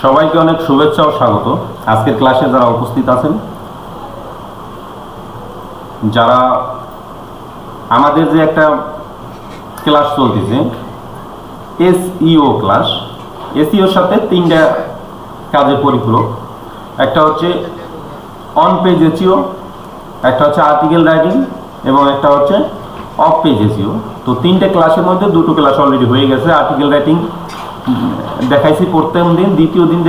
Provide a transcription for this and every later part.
সবাইকে অনেক শুভেচ্ছা ও স্বাগত। আজকের ক্লাসে যারা উপস্থিত আছেন, যারা আমাদের যে একটা ক্লাস চলতেছে এসইও ক্লাস, এসইওর সাথে তিনটা কাজের পরিপূরক। একটা হচ্ছে অন পেজ এসইও, একটা হচ্ছে আর্টিকেল রাইটিং এবং একটা হচ্ছে অফ পেজ এসইও। তো তিনটে ক্লাসের মধ্যে দুটো ক্লাস অলরেডি হয়ে গেছে। আর্টিকেল রাইটিং দেখাইছি প্রথম দিন, দ্বিতীয় দিন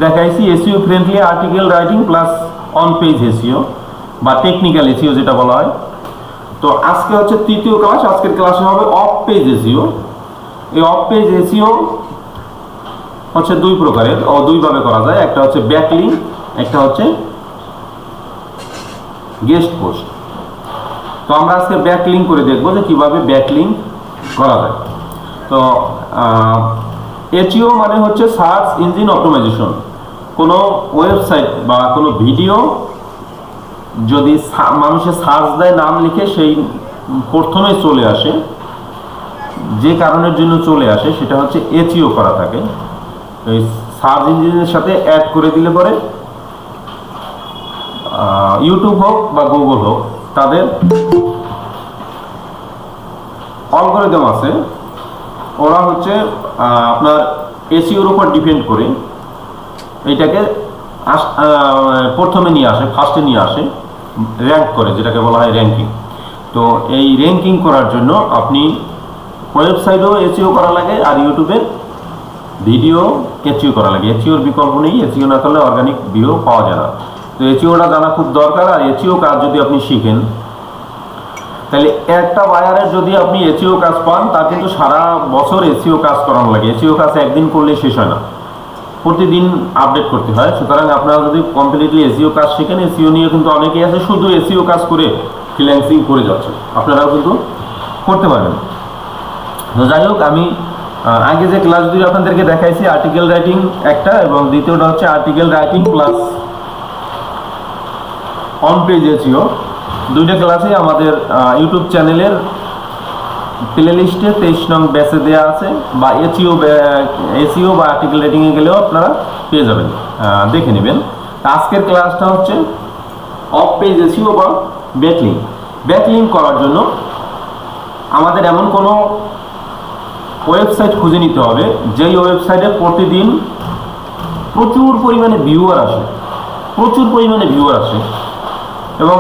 দেখাইছি SEO friendly article writing plus on page SEO বা টেকনিক্যাল এসইও যেটা বলা হয়। তো আজকে হচ্ছে তৃতীয় ক্লাস। আজকের ক্লাসে হবে অফ পেজ এসইও। এই অফ পেজ এসইও হচ্ছে দুই প্রকারের ও দুইভাবে করা যায়। একটা হচ্ছে ব্যাকলিঙ্ক, একটা হচ্ছে গেস্ট পোস্ট। তো আমরা আজকে ব্যাকলিঙ্ক করে দেখবো যে কিভাবে ব্যাকলিঙ্ক করা যায়। তো এসইও মানে হচ্ছে সার্চ ইঞ্জিন অপটিমাইজেশন। কোনো ওয়েবসাইট বা কোনো ভিডিও যদি মানুষের সার্চ দেয়, নাম লিখে, সেই প্রথমে চলে আসে, যে কারণের জন্য চলে আসে সেটা হচ্ছে এসইও করা থাকে। এই সার্চ ইঞ্জিনের সাথে অ্যাড করে দিলে পরে ইউটিউব হোক বা গুগল হোক, তাদের অ্যালগরিদম আছে, ওরা হচ্ছে আপনার এসইওর উপর ডিপেন্ড করে এইটাকে প্রথমে নিয়ে আসে, ফার্স্টে নিয়ে আসে, র্যাঙ্ক করে, যেটাকে বলা হয় র্যাঙ্কিং। তো এই র্যাঙ্কিং করার জন্য আপনি ওয়েবসাইটেও এসইও করা লাগে আর ইউটিউবে ভিডিও এসইও করা লাগে। এসইওর বিকল্প নেই, এসইও না করলে অর্গানিক ভিউ পাওয়া যায় না। তো এসইওটা জানা খুব দরকার। আর এসইও কাজ যদি আপনি শিখেন, তাহলে একটা বায়ারের যদি আপনি এসইও কাজ পান, তার কিন্তু সারা বছর এসইও কাজ করানো লাগে। এসইও কাজ একদিন করলে শেষ হয় না, প্রতিদিন আপডেট করতে হয়। সুতরাং আপনারা যদি কমপ্লিটলি এসইও কাজ শিখেন, এসইও নিয়ে কিন্তু অনেকেই আছে শুধু এসইও কাজ করে ফ্রিল্যান্সিং করে যাচ্ছে, আপনারাও কিন্তু করতে পারেন। তো যাই হোক, আমি আগে যে ক্লাস দুই আপনাদেরকে দেখাইছি, আর্টিকেল রাইটিং একটা এবং দ্বিতীয়টা হচ্ছে article writing plus on page SEO. দুইটা ক্লাসই আমাদের ইউটিউব চ্যানেলের প্লে লিস্টে 23 নং ব্যাচে দেওয়া আছে, বা এসইও বা আর্টিকেল রাইটিংয়ে গেলেও আপনারা পেয়ে যাবেন, দেখে নেবেন। আজকের ক্লাসটা হচ্ছে অফ পেজ এসইও বা ব্যাকলিঙ্ক। ব্যাকলিঙ্ক করার জন্য আমাদের এমন কোনো ওয়েবসাইট খুঁজে নিতে হবে যেই ওয়েবসাইটে প্রতিদিন প্রচুর পরিমাণে ভিউয়ার আসে এবং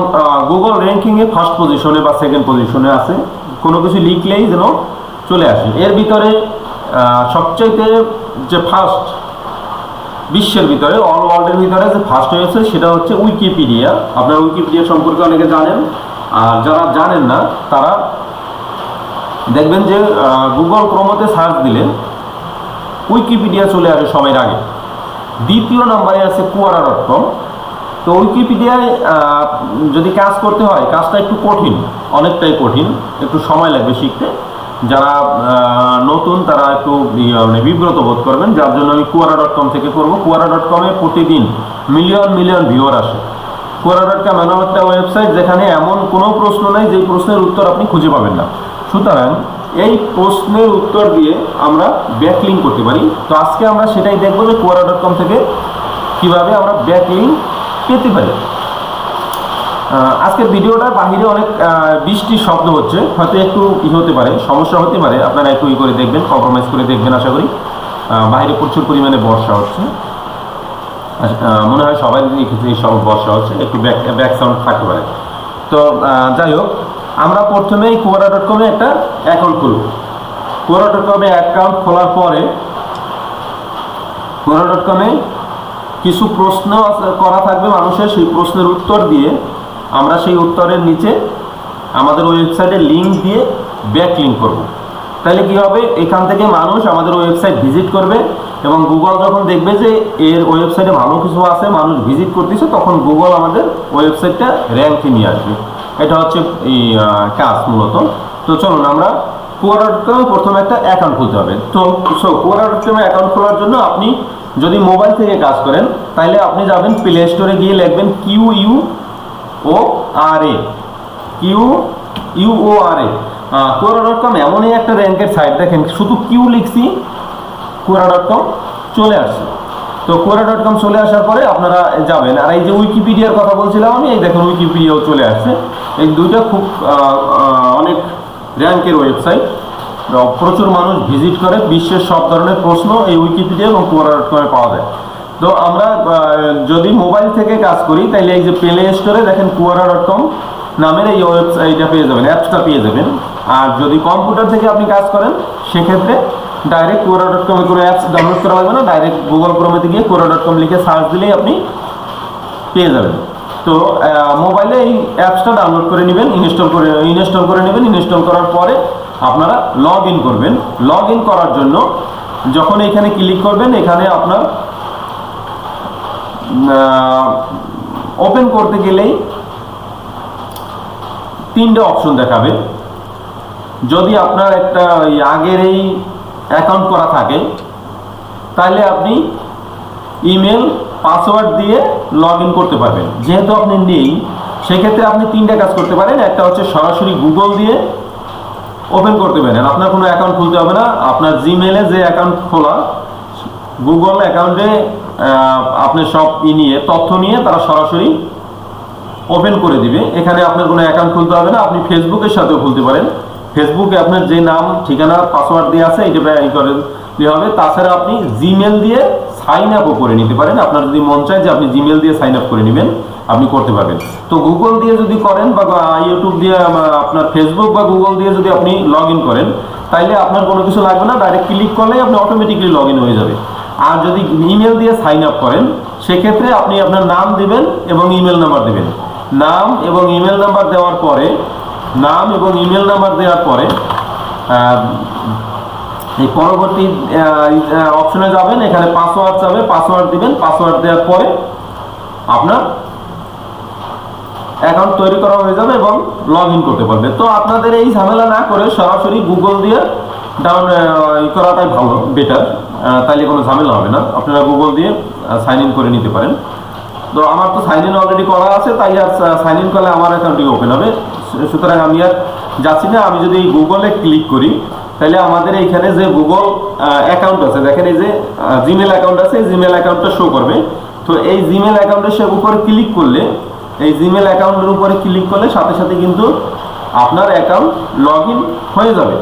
গুগল র্যাঙ্কিংয়ে ফার্স্ট পজিশনে বা সেকেন্ড পজিশনে আছে। কোনো কিছু লিখলেই যেন চলে আসে। এর ভিতরে সবচাইতে যে ফার্স্ট, বিশ্বের ভিতরে, অল ওয়ার্ল্ডের ভিতরে যে ফার্স্ট ওয়েবসাইট, সেটা হচ্ছে উইকিপিডিয়া। আপনারা উইকিপিডিয়া সম্পর্কে অনেকে জানেন, আর যারা জানেন না তারা দেখবেন যে গুগল ক্রোমতে সার্চ দিলে উইকিপিডিয়া চলে আসে সবার আগে। দ্বিতীয় নম্বরে আছে quora.com। তো উইকিপিডিয়ায় যদি কাজ করতে হয়, কাজটা একটু কঠিন, অনেকটাই কঠিন, একটু সময় লাগবে শিখতে। যারা নতুন তারা একটু বিব্রত বোধ করবেন, যার জন্য আমি quora.com থেকে করবো। quora.com-এ প্রতিদিন মিলিয়ন ভিউয়ার আসে। quora.com এমন একটা ওয়েবসাইট যেখানে এমন কোনো প্রশ্ন নাই যে প্রশ্নের উত্তর আপনি খুঁজে পাবেন না। সুতরাং এই প্রশ্নের উত্তর দিয়ে আমরা ব্যাকলিঙ্ক করতে পারি। তো আজকে আমরা সেটাই দেখবো যে quora.com থেকে কিভাবে আমরা ব্যাকলিঙ্ক পেতে পারি। আজকের ভিডিওটার বাহিরে অনেক বৃষ্টির শব্দ হচ্ছে, হয়তো একটু হতে পারে, সমস্যা হতে পারে। আপনারা একটু করে দেখবেন, কম্প্রোমাইজ করে দেখবেন। আশা করি বাইরে প্রচুর পরিমাণে বর্ষা হচ্ছে, মনে হয় সবাই ক্ষেত্রে সব বর্ষা হচ্ছে, একটু ব্যাক সাউন্ড থাকতে পারে। তো যাই হোক, আমরা প্রথমেই quora.com-এ একটা অ্যাকাউন্ট খুলব। quora.com-এ অ্যাকাউন্ট খোলার পরে quora.com-এ কিছু প্রশ্ন করা থাকবে মানুষের, সেই প্রশ্নের উত্তর দিয়ে আমরা সেই উত্তরের নিচে আমাদের ওয়েবসাইটের লিঙ্ক দিয়ে ব্যাকলিঙ্ক করব। তাহলে কি হবে, এখান থেকে মানুষ আমাদের ওয়েবসাইট ভিজিট করবে এবং গুগল যখন দেখবে যে এর ওয়েবসাইটে ভালো কিছু আছে, মানুষ ভিজিট করতেছে, তখন গুগল আমাদের ওয়েবসাইটটা র্যাঙ্কে নিয়ে আসবে। এটা হচ্ছে এই কাজ মূলত। তো চলুন, আমরা quora.com-এ প্রথমে একটা অ্যাকাউন্ট খুলতে হবে। তো quora.com-এ অ্যাকাউন্ট খোলার জন্য আপনি যদি মোবাইল থেকে কাজ করেন, তাহলে আপনি যাবেন প্লে স্টোরে, গিয়ে লিখবেন QUORA। quora.com এমনই একটা র্যাঙ্কের সাইট, দেখেন শুধু কিউ লিখছি quora.com চলে আসছে। তো quora.com চলে আসার পরে আপনারা যাবেন। আর এই যে উইকিপিডিয়ার কথা বলছিলাম আমি, এই দেখুন উইকিপিডিয়াও চলে আসছে। এই দুইটা খুব অনেক র্যাঙ্কের ওয়েবসাইট, প্রচুর মানুষ ভিজিট করে, বিশ্বের সব ধরনের প্রশ্ন এই উইকিপিডিয়া এবং quora.com পাওয়া যায়। তো আমরা যদি মোবাইল থেকে কাজ করি তাহলে এই যে প্লে স্টোরে দেখেন quora.com নামের এই ওয়েবসাইটটা পেয়ে যাবেন, অ্যাপসটা পেয়ে যাবেন। আর যদি কম্পিউটার থেকে আপনি কাজ করেন সেক্ষেত্রে ডাইরেক্ট quora.com এ কোনো অ্যাপস ডাউনলোড করা লাগবে না, ডাইরেক্ট গুগল ক্রোমেতে গিয়ে quora.com লিখে সার্চ দিলেই আপনি পেয়ে যাবেন। তো মোবাইলে এই অ্যাপসটা ডাউনলোড করে নেবেন, ইনস্টল করে নেবেন। ইনস্টল করার পরে আপনারা লগ ইন করবেন। লগ ইন করার জন্য যখন এখানে ক্লিক করবেন, এখানে আপনার ওপেন করতে গেলেই তিনটে অপশন দেখাবে। যদি আপনার একটা আগের এই অ্যাকাউন্ট করা থাকে তাহলে আপনি ইমেল পাসওয়ার্ড দিয়ে লগ ইন করতে পারবেন। যেহেতু আপনি নেই সেক্ষেত্রে আপনি তিনটা কাজ করতে পারেন। একটা হচ্ছে সরাসরি গুগল দিয়ে ওপেন করতে পারেন, আপনার কোনো অ্যাকাউন্ট খুলতে হবে না। আপনার জিমেলে যে অ্যাকাউন্ট খোলা, গুগল অ্যাকাউন্টে আপনি সব নিয়ে তথ্য নিয়ে তারা সরাসরি ওপেন করে দিবে। এখানে আপনার কোনো অ্যাকাউন্ট খুলতে হবে না। আপনি ফেসবুকের সাথেও খুলতে পারেন। ফেসবুকে আপনার যে নাম, ঠিকানা, পাসওয়ার্ড দিয়ে আছে এটা করে দিয়ে হবে। তাছাড়া আপনি জিমেল দিয়ে সাইন আপও করে নিতে পারেন। আপনার যদি মন চায় যে আপনি জিমেল দিয়ে সাইন আপ করে নেবেন, আপনি করতে পারবেন। তো গুগল দিয়ে যদি করেন বা ইউটিউব দিয়ে, আপনার ফেসবুক বা গুগল দিয়ে যদি আপনি লগ ইন করেন তাইলে আপনার কোনো কিছু লাগবে না, ডাইরেক্ট ক্লিক করলেই আপনি অটোমেটিকলি লগ ইন হয়ে যাবে। আর যদি ইমেল দিয়ে সাইন আপ করেন সেক্ষেত্রে আপনি আপনার নাম দিবেন এবং ইমেল নাম্বার দিবেন। নাম এবং ইমেল নাম্বার দেওয়ার পরে এই পরবর্তী অপশনে যাবেন, এখানে পাসওয়ার্ড চাবে, পাসওয়ার্ড দিবেন। পাসওয়ার্ড দেওয়ার পরে আপনার অ্যাকাউন্ট তৈরি করা হয়ে যাবে এবং লগ ইন করতে পারবে। তো আপনাদের এই ঝামেলা না করে সরাসরি গুগল দিয়ে করাটাই ভালো, বেটার। তাইলে কোনো ঝামেলা হবে না, আপনারা গুগল দিয়ে সাইন ইন করে নিতে পারেন। তো আমার তো সাইন ইন অলরেডি করা আছে, তাই আর সাইন ইন করলে আমার অ্যাকাউন্টটি ওপেন হবে। সুতরাং আমি আর যাচ্ছি না। আমি যদি গুগলে ক্লিক করি তাহলে আমাদের এইখানে যে গুগল অ্যাকাউন্ট আছে, দেখেন এই যে জিমেল অ্যাকাউন্ট আছে, এই জিমেল অ্যাকাউন্টটা শো করবে। তো এই জিমেল অ্যাকাউন্টের উপরে ক্লিক করলে, এই জিমেল অ্যাকাউন্টের উপরে ক্লিক করলে সাথে সাথে কিন্তু আপনার অ্যাকাউন্ট লগ ইন হয়ে যাবে।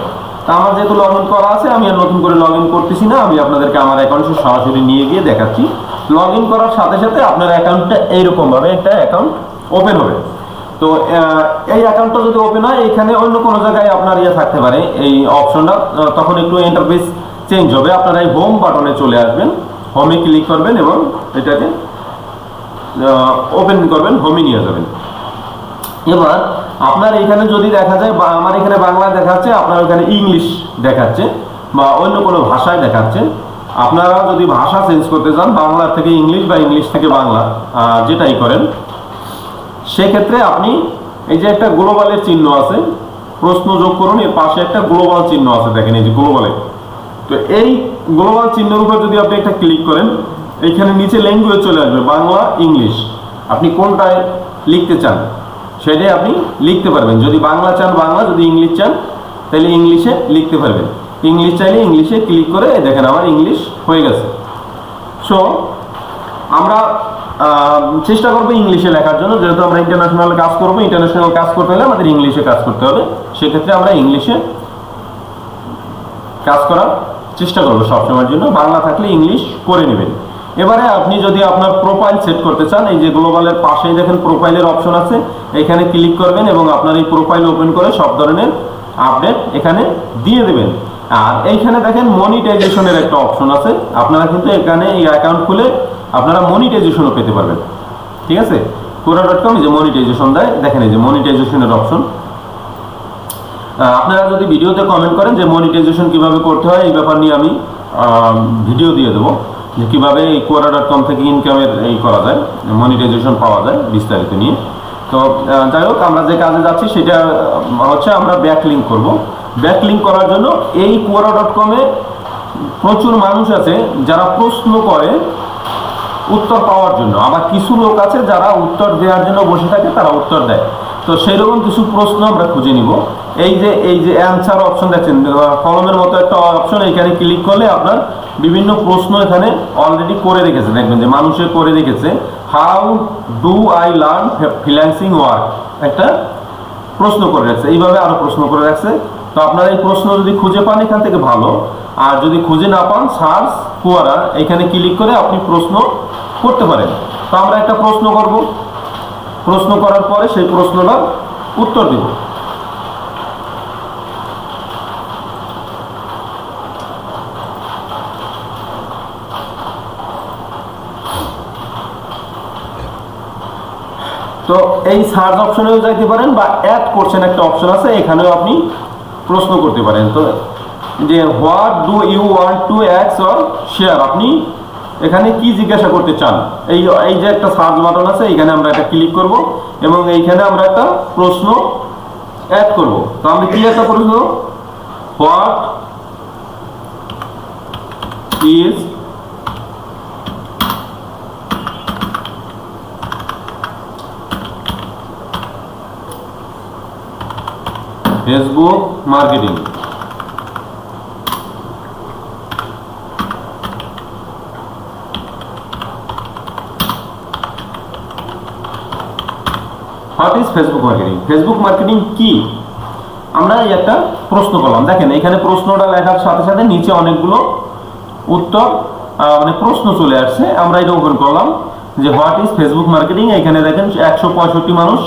তা আমার যেহেতু লগ ইন করা আছে, আমি আর নতুন করে লগ ইন করতেছি না। আমি আপনাদেরকে আমার অ্যাকাউন্টে সরাসরি নিয়ে গিয়ে দেখাচ্ছি। লগ ইন করার সাথে সাথে আপনার অ্যাকাউন্টটা এইরকমভাবে একটা অ্যাকাউন্ট ওপেন হবে। তো এই অ্যাকাউন্টটা যদি ওপেন হয়, এখানে অন্য কোনো জায়গায় আপনার থাকতে পারে এই অপশনটা, তখন একটু ইন্টারফেস চেঞ্জ হবে। আপনারা এই হোম বাটনে চলে আসবেন, হোমে ক্লিক করবেন এবং এটাকে ওপেন করবেন, হোমে নিয়ে যাবেন। এবার আপনার এখানে যদি দেখা যায়, বা আমার এখানে বাংলা দেখাচ্ছে, আপনার ওখানে ইংলিশ দেখাচ্ছে বা অন্য কোনো ভাষায় দেখাচ্ছে। আপনারা যদি ভাষা চেঞ্জ করতে চান, বাংলা থেকে ইংলিশ বা ইংলিশ থেকে বাংলা, যেটাই করেন, সেক্ষেত্রে আপনি এই যে একটা গ্লোবালের চিহ্ন আছে, প্রশ্ন যোগ করুন, এর পাশে একটা গ্লোবাল চিহ্ন আছে, দেখেন এই যে গ্লোবালে। তো এই গ্লোবাল চিহ্নের উপর যদি আপনি একটা ক্লিক করেন, এইখানে নিচে ল্যাঙ্গুয়েজ চলে আসবে, বাংলা, ইংলিশ। আপনি কোনটায় লিখতে চান সেটাই আপনি লিখতে পারবেন। যদি বাংলা চান বাংলা, যদি ইংলিশ চান তাহলে ইংলিশে লিখতে পারবেন। ইংলিশ চাইলে ইংলিশে ক্লিক করে দেখেন আমার ইংলিশ হয়ে গেছে। সো আমরা চেষ্টা করবো ইংলিশে লেখার জন্য, যেহেতু আমরা ইন্টারন্যাশনাল কাজ করবো। ইন্টারন্যাশনাল কাজ করতে হলে আমাদের ইংলিশে কাজ করতে হবে। সেক্ষেত্রে আমরা ইংলিশে কাজ করার চেষ্টা করবো সবসময়ের জন্য। বাংলা থাকলে ইংলিশ করে নেবেন। এবারে আপনি যদি আপনার প্রোফাইল সেট করতে চান, এই যে গ্লোবালের পাশেই দেখেন প্রোফাইলের অপশন আছে, এখানে ক্লিক করবেন এবং আপনার এই প্রোফাইল ওপেন করে সব ধরনের আপডেট এখানে দিয়ে দেবেন। আর এইখানে দেখেন মনিটাইজেশনের একটা অপশন আছে। আপনারা কিন্তু এখানে এই অ্যাকাউন্ট খুলে আপনারা মনিটাইজেশনও পেতে পারবেন। ঠিক আছে, quora.com যে মনিটাইজেশন দেয়, দেখেন এই যে মনিটাইজেশনের অপশন। আপনারা যদি ভিডিওতে কমেন্ট করেন যে মনিটাইজেশন কিভাবে করতে হয়, এই ব্যাপার নিয়ে আমি ভিডিও দিয়ে দেবো, যে কীভাবে এই quora.com থেকে ইনকামের করা যায়, মনিটাইজেশন পাওয়া যায় বিস্তারিত নিয়ে। তো যাই হোক, আমরা যে কাজে যাচ্ছি সেটা হচ্ছে আমরা ব্যাকলিঙ্ক করব। ব্যাকলিঙ্ক করার জন্য এই quora.com-এ প্রচুর মানুষ আছে যারা প্রশ্ন করে উত্তর পাওয়ার জন্য, আবার কিছু লোক আছে যারা উত্তর দেওয়ার জন্য বসে থাকে, তারা উত্তর দেয়। তো সেরকম কিছু প্রশ্ন আমরা খুঁজে নিব। এই যে অ্যান্সার অপশন দেখছেন, কলমের মতো একটা অপশন, এখানে ক্লিক করলে আপনার বিভিন্ন প্রশ্ন এখানে অলরেডি করে রেখেছে, দেখবেন যে মানুষে করে রেখেছে how do I learn freelancing work, একটা প্রশ্ন করে রাখছে, এইভাবে আরো প্রশ্ন করে রাখছে। তো আপনারা এই প্রশ্ন যদি খুঁজে পান এখান থেকে ভালো, আর যদি খুঁজে না পান সার্চ কুয়ারা এখানে ক্লিক করে আপনি প্রশ্ন করতে পারেন। তো আমরা একটা প্রশ্ন করব, প্রশ্ন করার পরে সেই প্রশ্নটার উত্তর দিব। তো এই সার্চ অপশনেও যাইতে পারেন বা অ্যাড কোশ্চেন একটা অপশন আছে, এখানেও আপনি প্রশ্ন করতে পারেন। তো যে what do you want to অ্যাক্স অর শেয়ার, আপনি এখানে কি জিজ্ঞাসা করতে চান, এই এই যে একটা সার্চ বাটন আছে এখানে আমরা একটা ক্লিক করব এবং এইখানে আমরা একটা প্রশ্ন অ্যাড করব। তো আমি কি একটা প্রশ্ন, what is Facebook marketing? What is Facebook marketing? Facebook marketing কি, আমরা এই একটা প্রশ্ন করলাম। দেখেন এখানে প্রশ্নটা লেখার সাথে সাথে নিচে অনেকগুলো উত্তর মানে প্রশ্ন চলে আসছে। আমরা এটা ওপেন করলাম যে হোয়াট ইজ ফেসবুক মার্কেটিং, এখানে দেখেন 165 মানুষ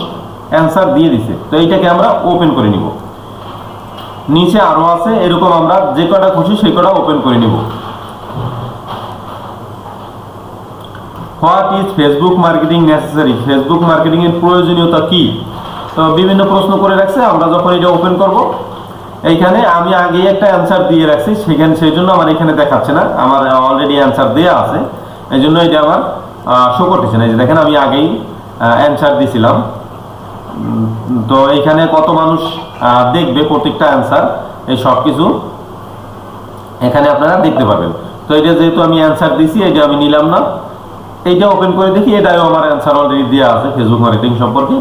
অ্যান্সার দিয়ে দিছে। তো এইটাকে আমরা ওপেন করে নিব। নিচে আরো আছে এরকম, আমরা যে কটা খুশি সেই কটা ওপেন করে নিব। What is Facebook marketing necessary, Facebook marketing এর প্রয়োজনীয়তা কি? তো বিভিন্ন প্রশ্ন করে রাখছে। আমরা যখন এটা ওপেন করব এইখানে আমি আগে একটা অ্যান্সার দিয়ে রাখছি, সেখানে সেই জন্য আমার এখানে দেখাচ্ছে না, আমার অলরেডি অ্যান্সার দেওয়া আছে, এই জন্য এটা আমার শো করতেছে না। এই যে দেখেন আমি আগেই অ্যান্সার দিয়েছিলাম। তো এইখানে কত মানুষ দেখবে প্রত্যেকটা অ্যান্সার, এই সব কিছু এখানে আপনারা দেখতে পাবেন। তো এটা যেহেতু আমি অ্যান্সার দিছি, এটা আমি নিলাম না। এইটা ওপেন করে দেখি, এটাও আমার অ্যান্সার অলরেডি দেওয়া আছে ফেসবুক মার্কেটিং সম্পর্কে।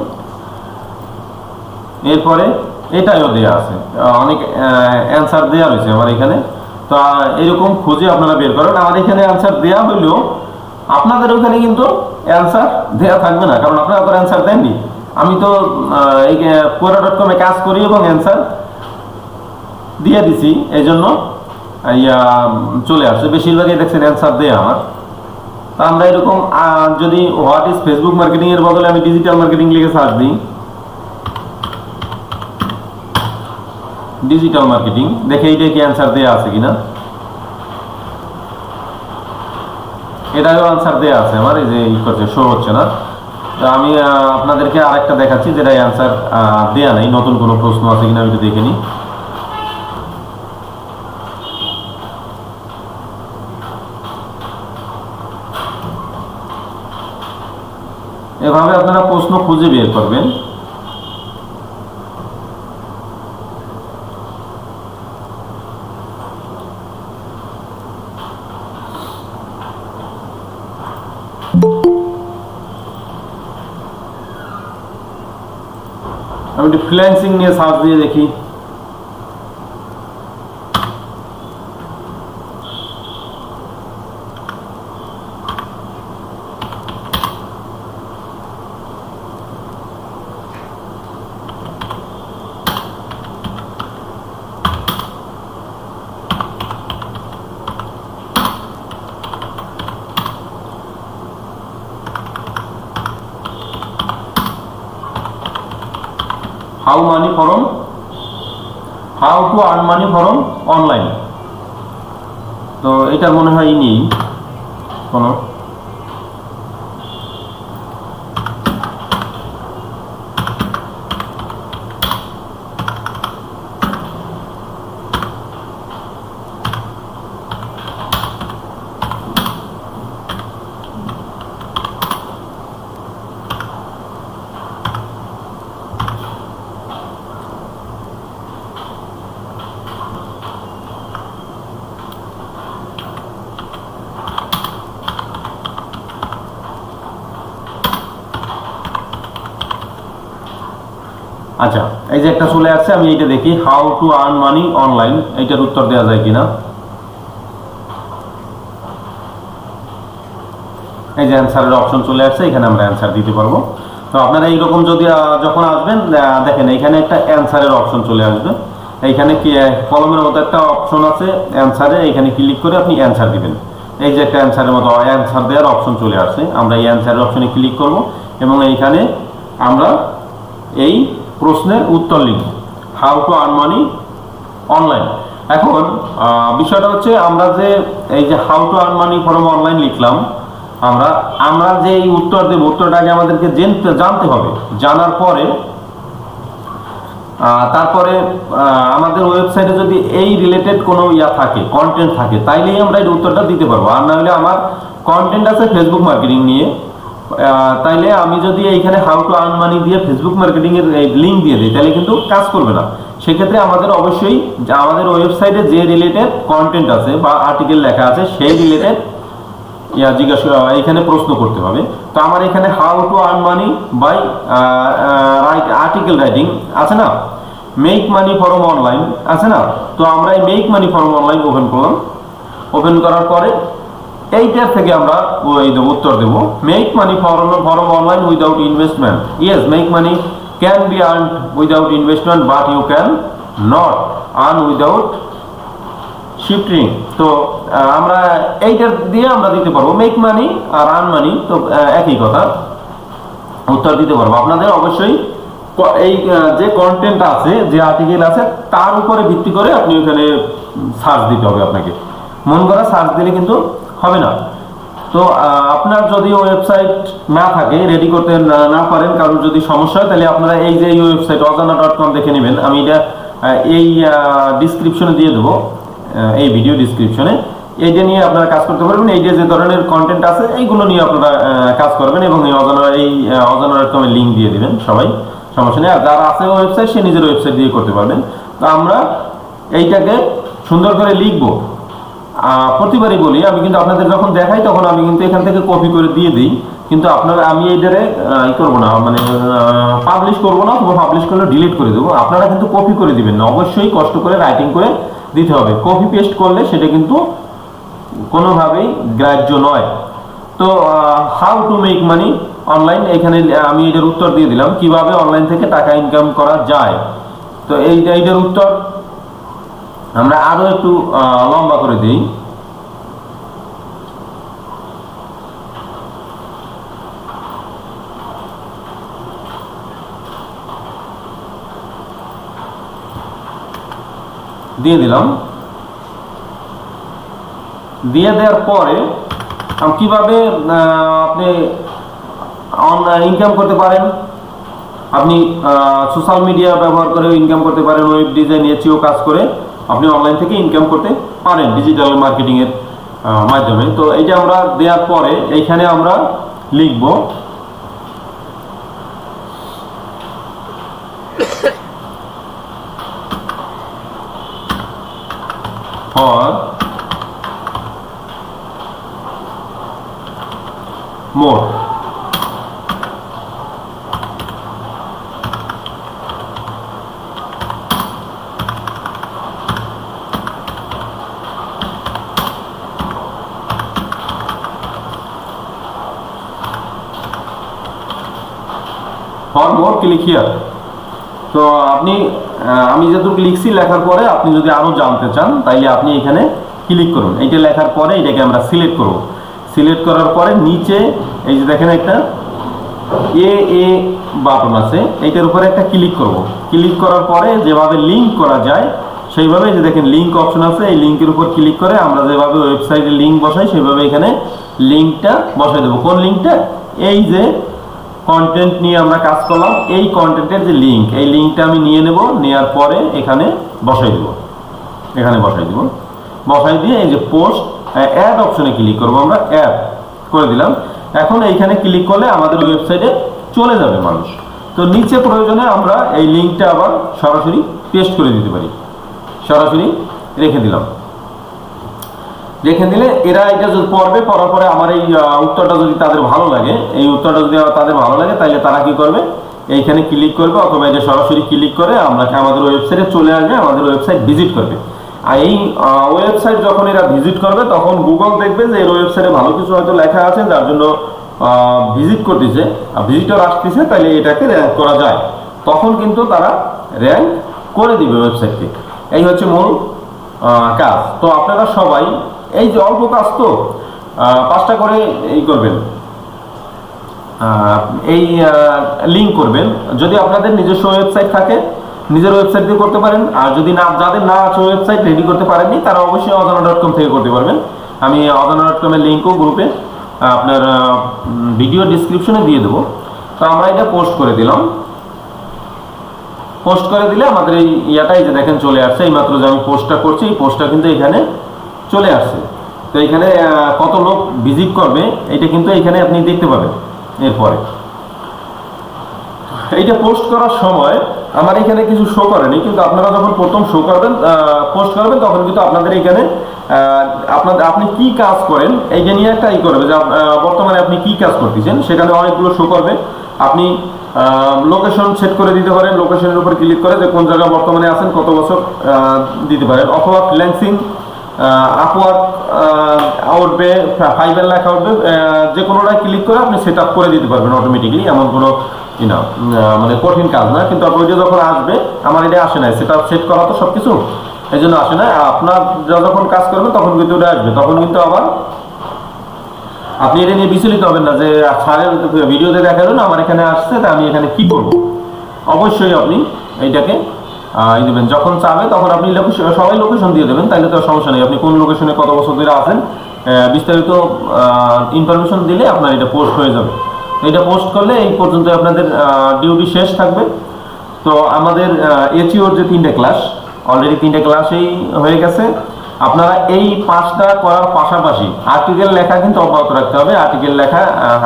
এরপরে এটাও দেওয়া আছে, অনেক অ্যান্সার দেওয়া রয়েছে আমার এখানে। তো এরকম খুঁজে আপনারা বের করেন। আমার এখানে অ্যান্সার দেওয়া হইলেও আপনাদের ওখানে কিন্তু অ্যান্সার দেওয়া থাকবে না, কারণ আপনারা তো অ্যান্সার দেননি। আমি তো এই quora.com এ কাজ করি এবং অ্যান্সার দিয়ে দিছি, এই জন্য চলে আসছে। বেশিরভাগই দেখছেন অ্যান্সার দেয় আমার। তা আমরা এরকম যদি হোয়াট ইজ ফেসবুক মার্কেটিং এর বদলে আমি ডিজিটাল মার্কেটিং লিখে সার্চ দিই, ডিজিটাল মার্কেটিং, দেখে এইটা কি অ্যান্সার দেওয়া আছে কিনা। এটাও অ্যান্সার দেওয়া আছে আমার, এই যে করছে শো হচ্ছে না। তো আমি আপনাদেরকে আরেকটা দেখাচ্ছি যেটা অ্যান্সার দেয়া নাই, নতুন কোনো প্রশ্ন আছে কিনা আমি একটু দেখে নিই। এভাবে আপনারা প্রশ্ন খুঁজে বের করবেন। আমি একটু ফ্রিল্যান্সিং নিয়ে সার্চ দিয়ে দেখি। How to earn money form online. তো এটা মনে হয় নেই কোনো। আচ্ছা, এই যে একটা চলে আসছে, আমি এইটা দেখি how to earn money online, এইটার উত্তর দেওয়া যায় কিনা। এই যে অ্যান্সারের অপশন চলে আসছে, এখানে আমরা অ্যান্সার দিতে পারবো। তো আপনারা এইরকম যদি যখন আসবেন দেখেন এখানে একটা অ্যান্সারের অপশন চলে আসবে, এইখানে কি কলমের মতো একটা অপশন আছে অ্যান্সারে, এখানে ক্লিক করে আপনি অ্যান্সার দিবেন। এই যে একটা অ্যান্সারের মতো অ্যান্সার দেওয়ার অপশন চলে আসছে, আমরা এই অ্যান্সারের অপশনে ক্লিক করব এবং এইখানে আমরা এই প্রশ্নের উত্তর লিখব, how to earn money online. এখন বিষয়টা হচ্ছে আমরা যে এই যে how to earn money from online লিখলাম, আমরা যে এই উত্তর দেব, উত্তরটা আগে আমাদেরকে জানতে হবে। জানার পরে তারপরে আমাদের ওয়েবসাইটে যদি এই রিলেটেড কোনো থাকে, কন্টেন্ট থাকে, তাইলেই আমরা এই উত্তরটা দিতে পারবো। আর না হলে আমার কন্টেন্ট আছে ফেসবুক মার্কেটিং নিয়ে, তাইলে আমি যদি এইখানে হাউ টু আর্ন মানি দিয়ে ফেসবুক মার্কেটিং এর লিঙ্ক দিয়ে দিই, তাহলে কিন্তু কাজ করবে না। সেক্ষেত্রে আমাদের অবশ্যই আমাদের ওয়েবসাইটে যে রিলেটেড কন্টেন্ট আছে বা আর্টিকেল লেখা আছে সেই রিলেটেড জিজ্ঞাসা এখানে প্রশ্ন করতে হবে। তো আমার এখানে how to earn money by article writing আছে না, মেক মানি ফ্রম অনলাইন আছে না। তো আমরা এই make money from online open করলাম। ওপেন করার পরে এইটার থেকে আমরা উত্তর দেব, make money from online without investment. Yes, make money can be earn without investment but you can not earn without shifting. তো আমরা এইটার দিয়ে আমরা দিতে পারবো, মেক মানি আর আর্ন মানি তো একই কথা, উত্তর দিতে পারবো। আপনাদের অবশ্যই এই যে কন্টেন্ট আছে, যে আর্টিকেল আছে, তার উপরে ভিত্তি করে আপনি ওখানে সার্চ দিতে হবে। আপনাকে মন করা সার্চ দিলে কিন্তু হবে না। তো আপনার যদি ওয়েবসাইট না থাকে, রেডি করতে না পারেন, কারণ যদি সমস্যা হয়, তাহলে আপনারা এই যে ওয়েবসাইট অজানা.com দেখে নেবেন। আমি এটা এই ডিসক্রিপশনে দিয়ে দেবো, এই ভিডিও ডিসক্রিপশনে। এইটা নিয়ে আপনারা কাজ করতে পারবেন। এই যে ধরনের কন্টেন্ট আছে এইগুলো নিয়ে আপনারা কাজ করবেন এবং এই অজানা.com এর লিঙ্ক দিয়ে দিবেন সবাই, সমস্যা নেই। আর যারা আছে ওয়েবসাইট, সে নিজের ওয়েবসাইট দিয়ে করতে পারবেন। তো আমরা এইটাকে সুন্দর করে লিখবো। প্রতিবারই বলি, আমি কিন্তু আপনাদের যখন দেখাই তখন আমি কিন্তু এখান থেকে কপি করে দিয়ে দিই, কিন্তু আপনারা আমি এইটারে করবো না, মানে পাবলিশ করবো না, তবে পাবলিশ করলে ডিলিট করে দেবো। আপনারা কিন্তু কপি করে দিবেন না, অবশ্যই কষ্ট করে রাইটিং করে দিতে হবে। কপি পেস্ট করলে সেটা কিন্তু কোনোভাবেই গ্রাহ্য নয়। তো how to make money online, এখানে আমি এটার উত্তর দিয়ে দিলাম, কিভাবে অনলাইন থেকে টাকা ইনকাম করা যায়। তো এইটার উত্তর আমরা আরো একটু লম্বা করে দিই। দিয়ে দিলাম। দিয়ে দেওয়ার পরে কিভাবে আপনি অনলাইন ইনকাম করতে পারেন। আপনি সোশ্যাল মিডিয়া ব্যবহার করে ইনকাম করতে পারেন, ওয়েব ডিজাইন এসইও কাজ করে আপনি অনলাইন থেকে ইনকাম করতে পারেন ডিজিটাল মার্কেটিং এর মাধ্যমে। তো এইটা আমরা দেওয়ার পরে এইখানে আমরা লিখব for more. For more click here. তো আপনি আমি যেটুকু লিখছি, লেখার পরে আপনি যদি আরো জানতে চান তাইলে আপনি এখানে ক্লিক করুন। এইটা লেখার পরে এটাকে আমরা সিলেক্ট করব। সিলেক্ট করার পরে নিচে এই যে দেখেন একটা এ বাটন আছে, এইটার উপরে একটা ক্লিক করব। ক্লিক করার পরে যেভাবে লিঙ্ক করা যায় সেইভাবে, যে দেখেন লিঙ্ক অপশন আছে, এই লিঙ্কের উপর ক্লিক করে আমরা যেভাবে ওয়েবসাইটে লিঙ্ক বসাই সেইভাবে এখানে লিঙ্কটা বসাই দেবো। কোন লিঙ্কটা? এই যে কন্টেন্ট নিয়ে আমরা কাজ করলাম, এই কন্টেন্টের যে লিঙ্ক, এই লিঙ্কটা আমি নিয়ে নেব। নেওয়ার পরে এখানে বসাই দেব, এখানে বসাই দেব। বসাই দিয়ে এই যে পোস্ট অ্যাড অপশনে ক্লিক করব, আমরা অ্যাড করে দিলাম। এখন এইখানে ক্লিক করলে আমাদের ওয়েবসাইটে চলে যাবে মানুষ। তো নিচে প্রয়োজনে আমরা এই লিঙ্কটা আবার সরাসরি পেস্ট করে দিতে পারি, সরাসরি রেখে দিলাম। রেখে দিলে এরা এটা যদি পড়বে, পড়ার পরে আমার এই উত্তরটা যদি তাদের ভালো লাগে, এই উত্তরটা যদি তাদের ভালো লাগে, তাহলে তারা কি করবে, এইখানে ক্লিক করবে, অথবা এটা সরাসরি ক্লিক করে আমাদের ওয়েবসাইটে চলে আসবে, আমাদের ওয়েবসাইট ভিজিট করবে। আর এই ওয়েবসাইট যখন এরা ভিজিট করবে, তখন গুগল দেখবে যে এর ওয়েবসাইটে ভালো কিছু হয়তো লেখা আছে, যার জন্য ভিজিট করতেছে, ভিজিটর আসতেছে, তাহলে এটাকে র্যাঙ্ক করা যায়। তখন কিন্তু তারা র্যাঙ্ক করে দিবে ওয়েবসাইটকে। এই হচ্ছে মূল কাজ। তো আপনারা সবাই এই যে অল্প কাজ তো 5টা করে এই করবেন, এই লিঙ্ক করবেন। যদি আপনাদের নিজস্ব ওয়েবসাইট থাকে নিজের ওয়েবসাইট দিয়ে করতে পারেন, আর যদি না, যাদের না আছে ওয়েবসাইট রেডি করতে পারেননি, তারা অবশ্যই অজানা.com থেকে করতে পারবেন। আমি অজানা.com এর লিঙ্কও গ্রুপে আপনার ভিডিও ডিসক্রিপশনে দিয়ে দেবো। তো আমরা এটা পোস্ট করে দিলাম। পোস্ট করে দিলে আমাদের এই ইয়াটাই যে দেখেন চলে আসছে, এই মাত্র যে আমি পোস্টটা করছি, এই পোস্টটা কিন্তু এখানে চলে আসছে। তো এখানে কত লোক ভিজিট করবে এটা কিন্তু এখানে আপনি দেখতে পাবেন। এরপরে এইটা পোস্ট করার সময় আমার এখানে কিছু শো করেনি, কিন্তু আপনারা যখন প্রথম শো করবেন, পোস্ট করবেন, তখন কিন্তু আপনাদের এখানে আপনি কি কাজ করেন এইটা নিয়ে একটা করবে যে বর্তমানে আপনি কি কাজ করতেছেন, সেখানে অনেকগুলো শো করবে। আপনি লোকেশন সেট করে দিতে পারেন, লোকেশনের উপর ক্লিক করে যে কোন জায়গায় বর্তমানে আছেন, কত বছর দিতে পারেন, অথবা ফ্রিল্যান্সিং, আপওয়ার্ক উঠবে, ফাইবার লেখা উঠবে, যে কোনোটায় ক্লিক করে আপনি সেট আপ করে দিতে পারবেন অটোমেটিকলি। এমন কোনো মানে কঠিন কাজ না। কিন্তু ওইটা যখন আসবে, আমার এটা আসে না, সেট করা তো সব কিছু, এই জন্য আসে না। আপনার যখন কাজ করবেন তখন কিন্তু ওটা আসবে। তখন কিন্তু আবার আপনি এটা নিয়ে বিচলিত হবেন না যে স্যারের ভিডিওতে দেখা যাবে না আমার এখানে আসছে, তা আমি এখানে কি করব। অবশ্যই আপনি এইটাকে দেবেন। যখন চাবে তখন আপনি সবাই লোকেশন দিয়ে দেবেন, তাহলে তো সমস্যা নেই। আপনি কোন লোকেশনে কত বছর ধরে আছেন বিস্তারিত ইনফরমেশন দিলে আপনার এটা পোস্ট হয়ে যাবে। এটা পোস্ট করলে এই পর্যন্ত আপনাদের ডিউটি শেষ থাকবে। তো আমাদের এচিওর যে 3টে ক্লাস, অলরেডি 3টে ক্লাসেই হয়ে গেছে। আপনারা এই 5টা করার পাশাপাশি আর্টিকেল লেখা কিন্তু অব্যাহত রাখতে হবে।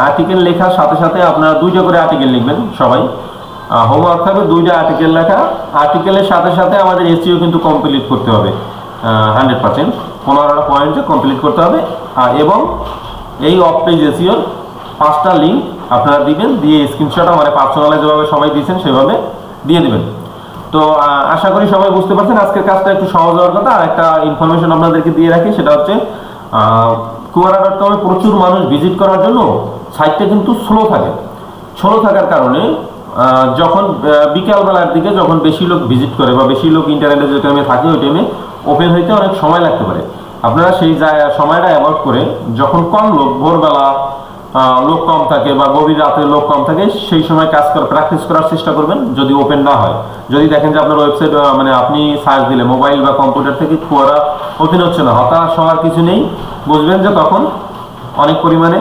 আর্টিকেল লেখার সাথে সাথে আপনারা 2টা করে আর্টিকেল লিখবেন সবাই। হোমওয়ার্ক থাকবে 2টা আর্টিকেল লেখা। আর্টিকেলের সাথে সাথে আমাদের এসইও কিন্তু কমপ্লিট করতে হবে 100%, 15টা পয়েন্টে কমপ্লিট করতে হবে। এবং এই অফ পেজ এসইওর 5টা লিঙ্ক আপনারা দিবেন, দিয়ে স্ক্রিনশট আমার পার্সোনালে যেভাবে সবাই দিয়েছেন সেভাবে দিয়ে দেবেন। তো আশা করি সবাই বুঝতে পারছেন। আজকের কাজটা একটু সহজ হওয়ার কথা। আর একটা ইনফরমেশন আপনাদেরকে দিয়ে রাখি, সেটা হচ্ছে Quora.com এ প্রচুর মানুষ ভিজিট করার জন্য সাইটটা কিন্তু স্লো থাকার কারণে যখন বিকালবেলার দিকে যখন বেশি লোক ভিজিট করে বা বেশি লোক ইন্টারনেটে যে টাইমে থাকে ওই টাইমে ওপেন হইতে অনেক সময় লাগতে পারে। আপনারা সেই সময়টা অ্যাভয়েড করে যখন কম লোক, ভোরবেলা লোক কম থাকে বা গভীর রাতে লোক কম থাকে, সেই সময় প্র্যাকটিস করার চেষ্টা করবেন যদি ওপেন না হয়। যদি দেখেন যে আপনার ওয়েবসাইট মানে আপনি সার্চ দিলে মোবাইল বা কম্পিউটার থেকে Quora ওপেন হচ্ছে না, হতাশ হওয়ার কিছু নেই। বুঝবেন যে তখন অনেক পরিমাণে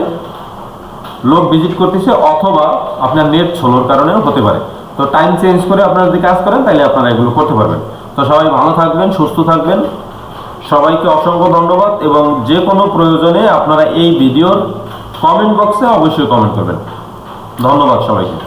লোক ভিজিট করতেছে, অথবা আপনার নেট স্লোর কারণেও হতে পারে। তো টাইম চেঞ্জ করে আপনারা যদি কাজ করেন তাহলে আপনারা এগুলো করতে পারবেন। তো সবাই ভালো থাকবেন, সুস্থ থাকবেন। সবাইকে অসংখ্য ধন্যবাদ। এবং যে কোনো প্রয়োজনে আপনারা এই ভিডিওর কমেন্ট বক্সে অবশ্যই কমেন্ট করবেন। ধন্যবাদ সবাইকে।